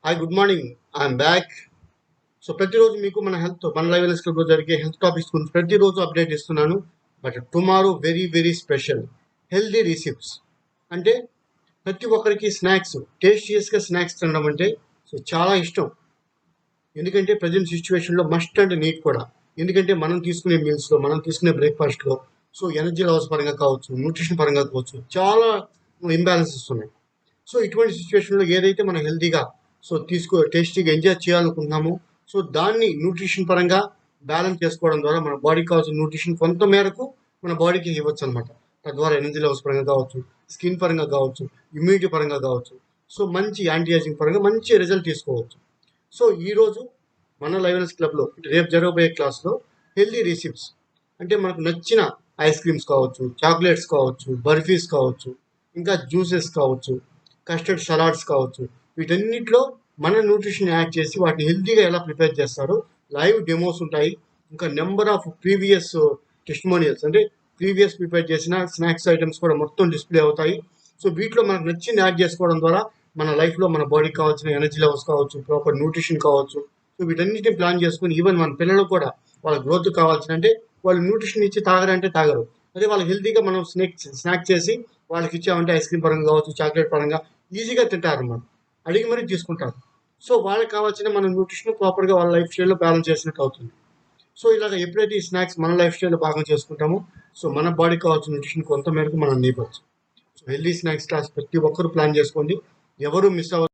Hi good morning I'm back. So ప్రతిరోజు మీకు మన లైవ్ క్లబ్లో జరిగే హెల్త్ టాపిక్స్ గురించి ప్రతిరోజు అప్డేట్ ఇస్తున్నాను. But tomorrow very very special healthy receipts. అంటే ప్రతి ఒక్కరికి స్నాక్స్, టేస్టియస్గా స్నాక్స్ తినడం అంటే చాలా ఇష్టం. ఎందుకంటే ప్రజెంట్ సిచ్యువేషన్లో మస్ట్ అండ్ నీడ్ కూడా. ఎందుకంటే మనం తీసుకునే మీల్స్లో, మనం తీసుకునే బ్రేక్ఫాస్ట్లో ఎనర్జీ లెవెల్స్ పరంగా కావచ్చు, న్యూట్రిషన్ పరంగా కావచ్చు, చాలా ఇంబ్యాలెన్సెస్ ఉన్నాయి. ఇటువంటి సిచ్యువేషన్లో ఏదైతే మనం హెల్తీగా టేస్టీగా ఎంజాయ్ చేయాలనుకుంటున్నామో దాన్ని న్యూట్రిషన్ పరంగా బ్యాలెన్స్ చేసుకోవడం ద్వారా మన బాడీకి కావాల్సిన న్యూట్రిషన్ కొంత మేరకు మన బాడీకి ఇవ్వచ్చు అనమాట. తద్వారా ఎనర్జీ లెవెల్స్ పరంగా కావచ్చు, స్కిన్ పరంగా కావచ్చు, ఇమ్యూనిటీ పరంగా కావచ్చు, మంచి యాంటీ ఏజింగ్ పరంగా మంచి రిజల్ట్ తీసుకోవచ్చు. ఈరోజు మన లైవ్నెస్ క్లబ్లో రేపు జరగబోయే క్లాస్లో హెల్దీ రెసిపీస్ అంటే మనకు నచ్చిన ఐస్ క్రీమ్స్ కావచ్చు, చాక్లెట్స్ కావచ్చు, బర్ఫీస్ కావచ్చు, ఇంకా జ్యూసెస్ కావచ్చు, కస్టర్డ్ సలాడ్స్ కావచ్చు, వీటన్నిటిలో మన న్యూట్రిషన్ యాడ్ చేసి వాటిని హెల్తీగా ఎలా ప్రిపేర్ చేస్తారో లైవ్ డెమోస్ ఉంటాయి. ఇంకా నెంబర్ ఆఫ్ ప్రీవియస్ టెస్టిమోనియల్స్ అంటే ప్రీవియస్ ప్రిపేర్ చేసిన స్నాక్స్ ఐటమ్స్ కూడా మొత్తం డిస్ప్లే అవుతాయి. వీటిలో మనకు నచ్చింది యాడ్ చేసుకోవడం ద్వారా మన లైఫ్లో మన బాడీకి కావాల్సిన ఎనర్జీ లెవెల్స్ కావచ్చు, ప్రాపర్ న్యూట్రిషన్ కావచ్చు, వీటన్నిటిని ప్లాన్ చేసుకుని ఈవెన్ మన పిల్లలు కూడా వాళ్ళ గ్రోత్ కావాల్సిన అంటే వాళ్ళు న్యూట్రిషన్ ఇచ్చి తాగరంటే తాగరు. అదే వాళ్ళకి హెల్తీగా మనం స్నాక్ చేసి వాళ్ళకి ఇచ్చామంటే ఐస్ క్రీమ్ పరంగా కావచ్చు, చాక్లెట్ పరంగా ఈజీగా తింటారు అన్నమాట. అడిగి మరీ తీసుకుంటారు. వాళ్ళకి కావాల్సిన మన న్యూట్రిషన్ ప్రాపర్గా వాళ్ళ లైఫ్ స్టైల్లో బ్యాలెన్స్ చేసినట్టు అవుతుంది. ఇలాగ ఎప్పుడైతే ఈ స్నాక్స్ మన లైఫ్ స్టైల్లో భాగం చేసుకుంటామో మన బాడీకి కావాల్సిన న్యూట్రిషన్ కొంత మేరకు మనం నీపచ్చు. హెల్దీ స్నాక్స్ క్లాస్ ప్రతి ఒక్కరు ప్లాన్ చేసుకోండి, ఎవరు మిస్ అవ్వరు.